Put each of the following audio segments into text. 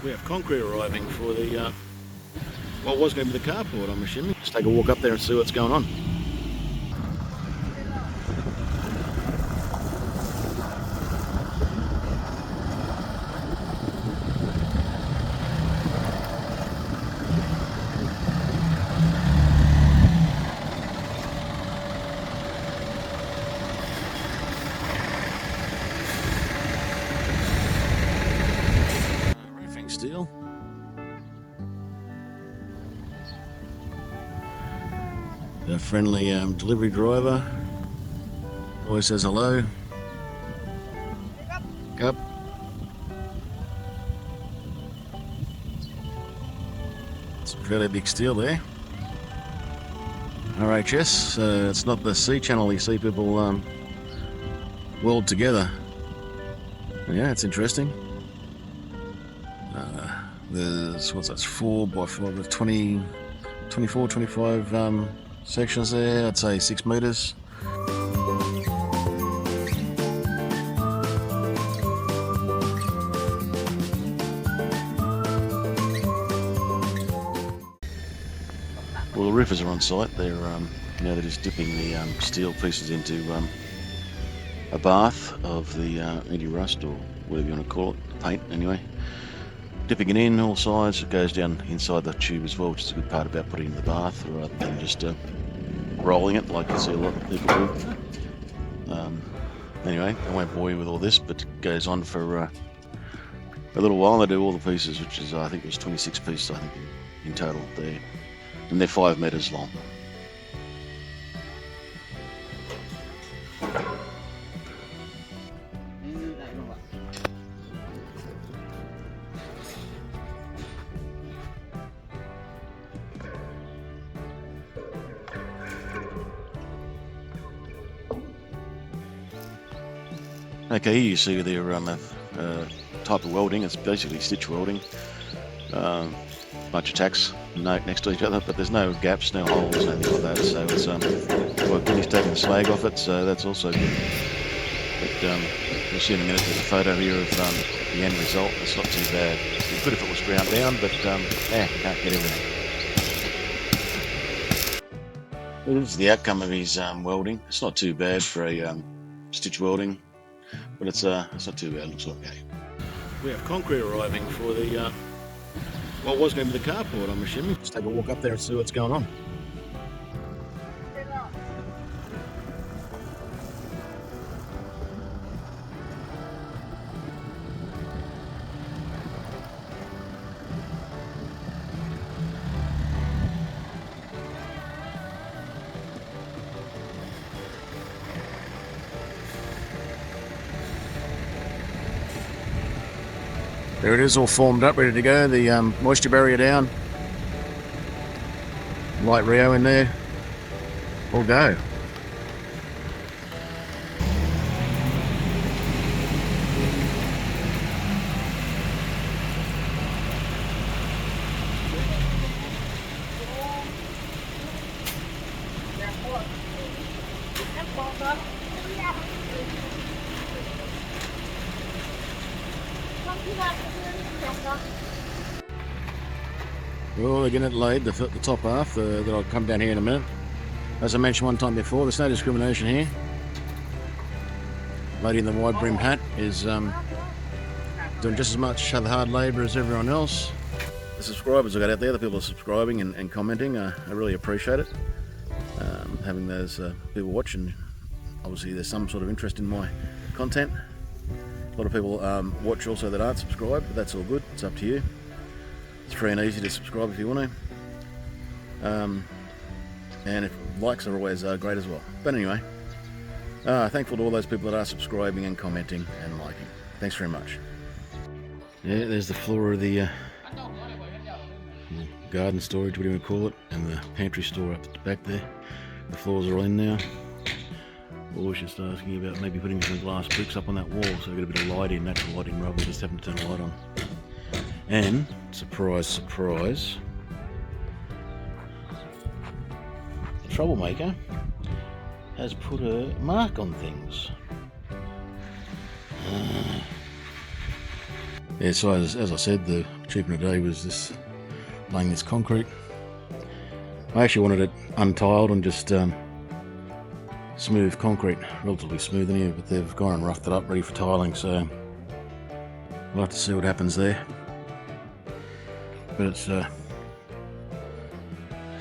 We have concrete arriving for the, what was going to be the carport, I'm assuming. Let's take a walk up there and see what's going on. Roofing steel. The friendly delivery driver always says hello. Cup. It's a fairly big steel there. RHS, it's not the C channel you see people weld together. Yeah, it's interesting. There's, what's that, 4x4 with 24, 25 sections there. I'd say 6 meters. Well, the roofers are on site. They're they're just dipping the steel pieces into a bath of the anti-rust, or whatever you want to call it, paint anyway. Dipping it in all sides. It goes down inside the tube as well, which is a good part about putting it in the bath rather than just rolling it like you see a lot of people do. Anyway, I won't bore you with all this, but it goes on for a little while. They do all the pieces, which is, I think it was 26 pieces, I think, in total there. And they're 5 meters long. Okay, here you see their type of welding. It's basically stitch welding. Bunch of tacks next to each other, but there's no gaps, no holes, nothing like that. So it's well, Billy's taking the slag off it, so that's also good. But you'll see in a minute. There's a photo here of the end result. It's not too bad. It'd be good if it was ground down, but can't get everything. This is the outcome of his welding. It's not too bad for a stitch welding, but it's not too bad. It looks okay. We have concrete arriving for the what was going to be the carport, I'm assuming. Let's take a walk up there and see what's going on. There it is, all formed up, ready to go. The moisture barrier down. Light Rio in there. All go. Well, they're getting it laid, the top half, that'll come down here in a minute. As I mentioned one time before, there's no discrimination here. Lady in the wide brim hat is doing just as much the hard labour as everyone else. The subscribers I got out there, the people are subscribing and commenting, I really appreciate it. Having those people watch, and obviously there's some sort of interest in my content. A lot of people watch also that aren't subscribed, but that's all good, it's up to you. It's free and easy to subscribe if you want to. And if likes are always great as well. But anyway, thankful to all those people that are subscribing and commenting and liking. Thanks very much. Yeah, there's the floor of the garden storage, what do you want to call it, and the pantry store up the back there. The floors are all in now. I was just asking about maybe putting some glass bricks up on that wall so we get a bit of light in, natural lighting, rather than just having to turn the light on. And, surprise, surprise, the troublemaker has put a mark on things. Yeah, so as I said, the achievement today was this laying this concrete. I actually wanted it untiled and just smooth concrete, relatively smooth in here, but they've gone and roughed it up ready for tiling, so we'll have to see what happens there. But it's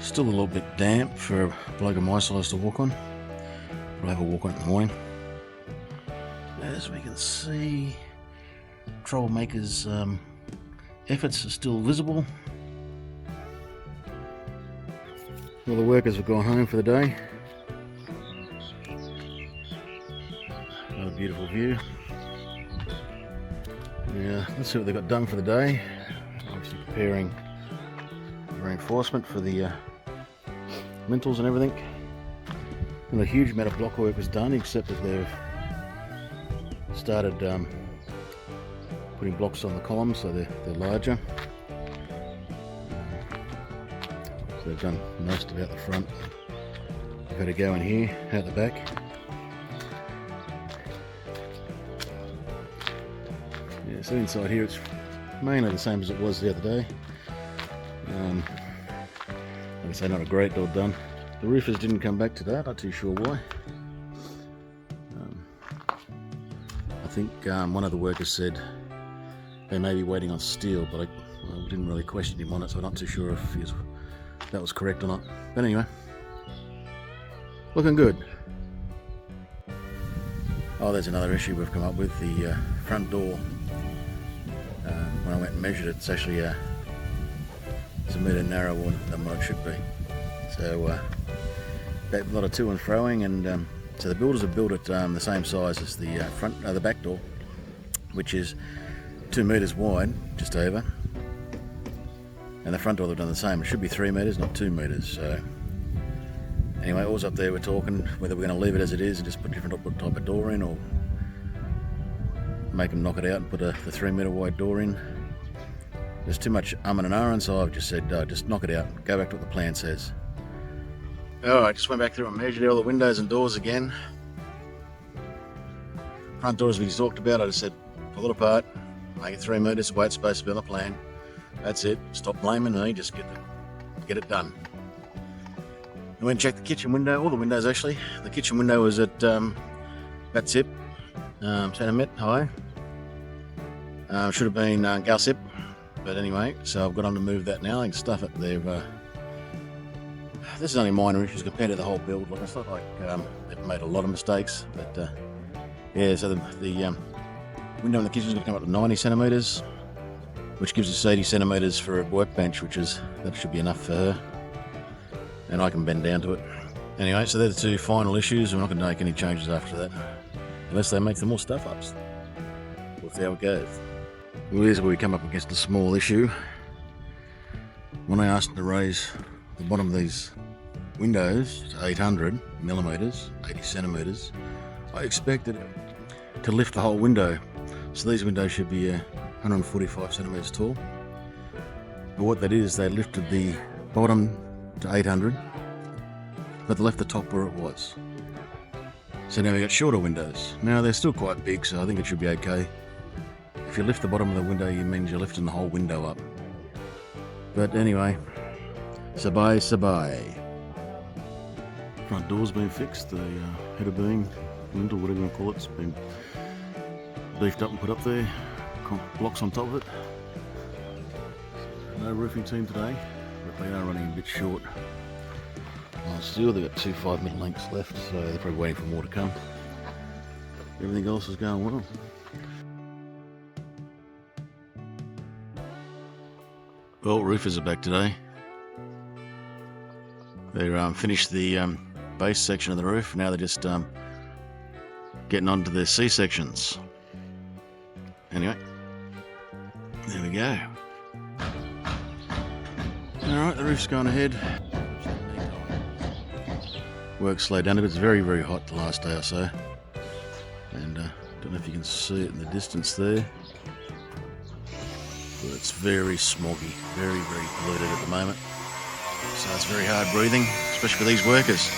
still a little bit damp for a bloke of my size to walk on. We'll have a walk on it in the morning. As we can see, Troublemakers' efforts are still visible. All the workers have gone home for the day. Another beautiful view. Yeah, let's see what they've got done for the day. Obviously preparing reinforcement for the lintels and everything. And a huge amount of block work was done, except that they've started putting blocks on the columns, so they're larger. So they've done most of out the front. We've had to go in here, out the back. Yeah, so inside here it's mainly the same as it was the other day. Like I say, not a great deal done. The roofers didn't come back today, not too sure why. I think one of the workers said they may be waiting on steel, but I didn't really question him on it, so I'm not too sure if that was correct or not. But anyway, looking good. Oh, there's another issue we've come up with, the front door. When I went and measured it, it's actually it's a metre narrower than what it should be. So a lot of to and froing, and so the builders have built it the same size as the back door, which is 2 metres wide, just over. And the front door they've done the same. It should be 3 metres, not 2 metres. So anyway, all's up there. We're talking whether we're going to leave it as it is and just put a different type of door in, or make them knock it out and put the 3 metre wide door in. There's too much and ahhing, so I've just said just knock it out, go back to what the plan says. Alright, just went back through and measured all the windows and doors again. Front doors we talked about, I just said pull it apart, make it 3 metres, the way it's supposed to be on the plan. That's it, stop blaming me, just get it done. I went and checked the kitchen window, all the windows actually. The kitchen window was at that zip, centimetre high. Should have been gal zip, but anyway, so I've got on to move that now and stuff it. This is only minor issues compared to the whole build. Like, it's not like they've made a lot of mistakes, but yeah. So the window in the kitchen is going to come up to 90 centimetres, which gives us 80 centimetres for a workbench, that should be enough for her, and I can bend down to it. Anyway, so they're the two final issues. We're not going to make any changes after that, unless they make some more stuff ups. We'll see how it goes. Well, here's where we come up against a small issue. When I asked them to raise the bottom of these windows to 800 millimetres, 80 centimetres, I expected it to lift the whole window. So these windows should be 145 centimetres tall. But what they did is they lifted the bottom to 800, but they left the top where it was. So now we've got shorter windows. Now they're still quite big, so I think it should be okay. If you lift the bottom of the window, it means you're lifting the whole window up. But anyway, sabai sabai. Front door's been fixed, the header beam, lintel, whatever you want to call it, it's been beefed up and put up there. Blocks on top of it. No roofing team today, but they are running a bit short on steel. They've got 2 5-metre lengths left, so they're probably waiting for more to come. Everything else is going well. Well, roofers are back today. They finished the base section of the roof. Now they're just getting on to their C sections. Anyway, there we go. Alright, the roof's going ahead. Work slowed down a bit. It's very, very hot the last day or so. And don't know if you can see it in the distance there. But it's very smoggy, very, very polluted at the moment. So it's very hard breathing, especially for these workers.